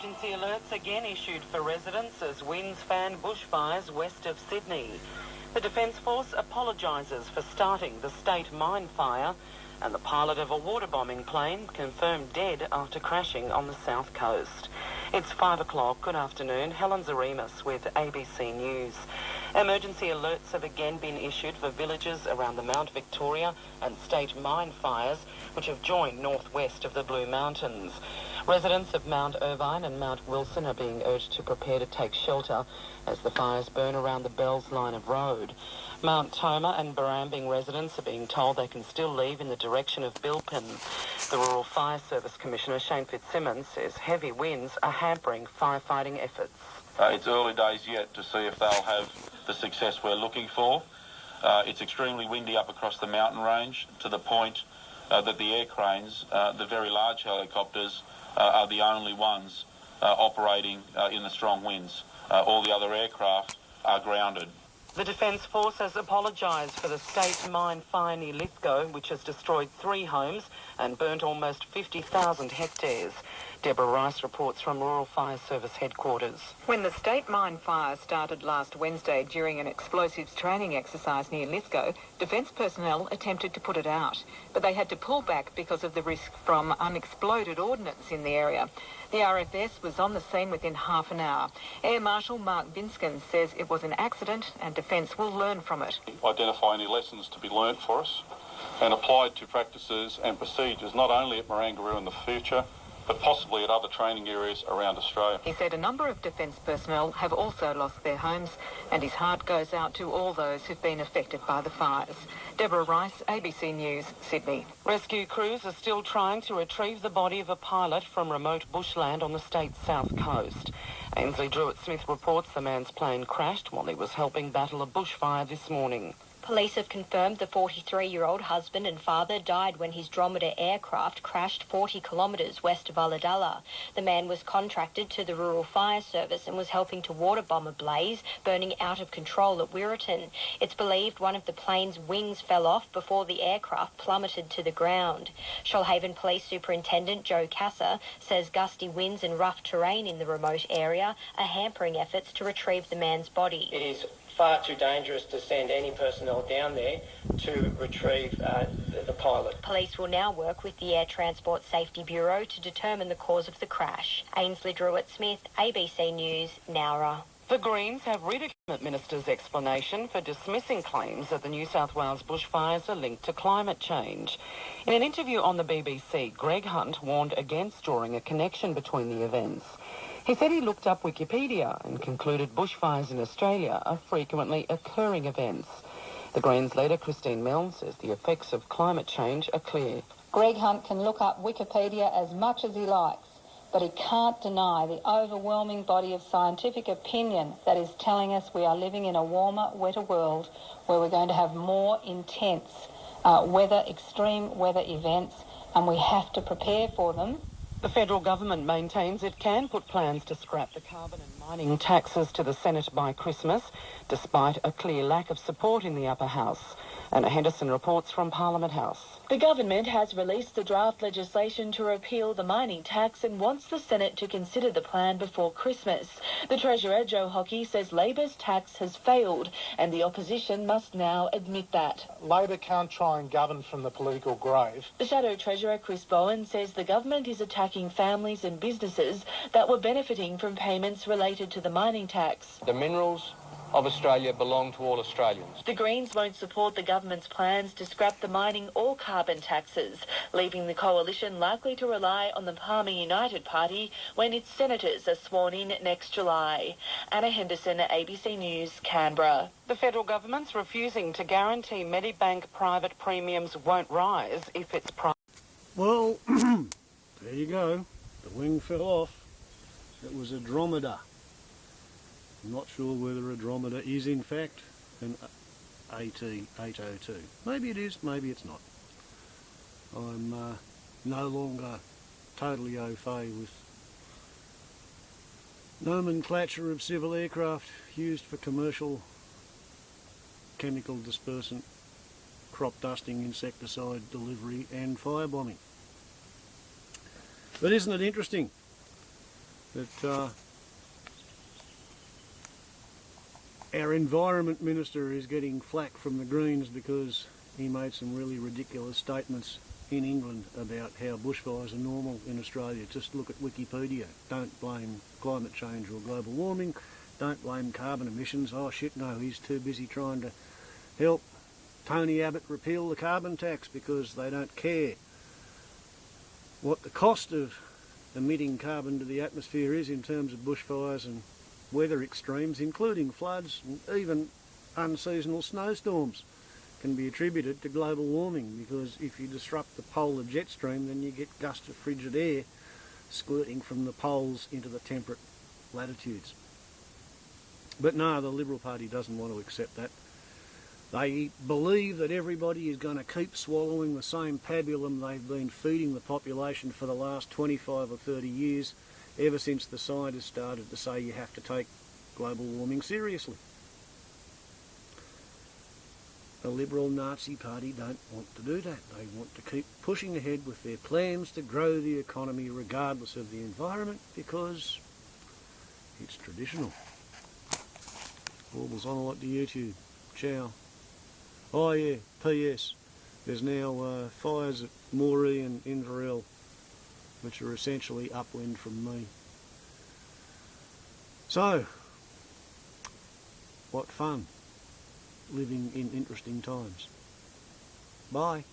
Emergency alerts again issued for residents as winds fan bushfires west of Sydney. The Defence Force apologises for starting the state mine fire, and the pilot of a water bombing plane confirmed dead after crashing on the south coast. It's 5 o'clock. Good afternoon. Helen Zaremus with ABC News. Emergency alerts have again been issued for villages around the Mount Victoria and state mine fires, which have joined northwest of the Blue Mountains. Residents of Mount Irvine and Mount Wilson are being urged to prepare to take shelter as the fires burn around the Bells line of road. Mount Toma and Barambing residents are being told they can still leave in the direction of Bilpin. The Rural Fire Service Commissioner Shane Fitzsimmons says heavy winds are hampering firefighting efforts. It's early days yet to see if they'll have the success we're looking for. It's extremely windy up across the mountain range to the point that the air cranes, the very large helicopters, are the only ones operating in the strong winds. All the other aircraft are grounded. The Defence Force has apologised for the state mine fire near Lithgow, which has destroyed 3 homes and burnt almost 50,000 hectares. Deborah Rice reports from Rural Fire Service headquarters. When the state mine fire started last Wednesday during an explosives training exercise near Lithgow, Defence personnel attempted to put it out, but they had to pull back because of the risk from unexploded ordnance in the area. The RFS was on the scene within half an hour. Air Marshal Mark Binskin says it was an accident and Defence will learn from it. Identify any lessons to be learnt for us and applied to practices and procedures not only at Marangaroo in the future, but possibly at other training areas around Australia. He said a number of Defence personnel have also lost their homes, and his heart goes out to all those who've been affected by the fires. Deborah Rice, ABC News, Sydney. Rescue crews are still trying to retrieve the body of a pilot from remote bushland on the state's south coast. Ainsley Druitt-Smith reports the man's plane crashed while he was helping battle a bushfire this morning. Police have confirmed the 43-year-old husband and father died when his Dromedair aircraft crashed 40 kilometres west of Ulladulla. The man was contracted to the Rural Fire Service and was helping to water bomb a blaze burning out of control at Wirreton. It's believed one of the plane's wings fell off before the aircraft plummeted to the ground. Shoalhaven Police Superintendent Joe Casser says gusty winds and rough terrain in the remote area are hampering efforts to retrieve the man's body. It is far too dangerous to send any personnel down there to retrieve the pilot. Police will now work with the Air Transport Safety Bureau to determine the cause of the crash. Ainsley Druitt-Smith, ABC News, Nowra. The Greens have ridiculed the Minister's explanation for dismissing claims that the New South Wales bushfires are linked to climate change. In an interview on the BBC, Greg Hunt warned against drawing a connection between the events. He said he looked up Wikipedia and concluded bushfires in Australia are frequently occurring events. The Greens leader, Christine Milne, says the effects of climate change are clear. Greg Hunt can look up Wikipedia as much as he likes, but he can't deny the overwhelming body of scientific opinion that is telling us we are living in a warmer, wetter world where we're going to have more intense extreme weather events, and we have to prepare for them. The federal government maintains it can put plans to scrap the carbon and mining taxes to the Senate by Christmas, despite a clear lack of support in the upper house. Anna Henderson reports from Parliament House. The government has released the draft legislation to repeal the mining tax and wants the Senate to consider the plan before Christmas. The Treasurer, Joe Hockey, says Labor's tax has failed and the opposition must now admit that. Labor can't try and govern from the political grave. The Shadow Treasurer, Chris Bowen, says the government is attacking families and businesses that were benefiting from payments related to the mining tax. The minerals of Australia belong to all Australians. The Greens won't support the government's plans to scrap the mining or carbon taxes, leaving the coalition likely to rely on the Palmer United Party when its senators are sworn in next July. Anna Henderson, ABC News, Canberra. The federal government's refusing to guarantee Medibank private premiums won't rise if it's private. Well, there you go. The wing fell off. It was a dromedar. I'm not sure whether a dromedar is in fact an AT-802. Maybe it is, maybe it's not. I'm no longer totally au fait with nomenclature of civil aircraft used for commercial chemical dispersant, crop dusting, insecticide delivery and firebombing. But isn't it interesting? that our Environment Minister is getting flack from the Greens because he made some really ridiculous statements in England about how bushfires are normal in Australia. Just look at Wikipedia. Don't blame climate change or global warming. Don't blame carbon emissions. Oh shit, no, he's too busy trying to help Tony Abbott repeal the carbon tax because they don't care what the cost of emitting carbon to the atmosphere is in terms of bushfires and weather extremes, including floods and even unseasonal snowstorms, can be attributed to global warming, because if you disrupt the polar jet stream, then you get gusts of frigid air squirting from the poles into the temperate latitudes. But no, the Liberal Party doesn't want to accept that. They believe that everybody is going to keep swallowing the same pabulum they've been feeding the population for the last 25 or 30 years, ever since the scientists started to say you have to take global warming seriously. The Liberal Nazi Party don't want to do that. They want to keep pushing ahead with their plans to grow the economy regardless of the environment, because it's traditional. Warbles on a lot to YouTube. Ciao. Oh yeah, P.S. There's now fires at Moree and Inverell, which are essentially upwind from me. So, what fun living in interesting times. Bye.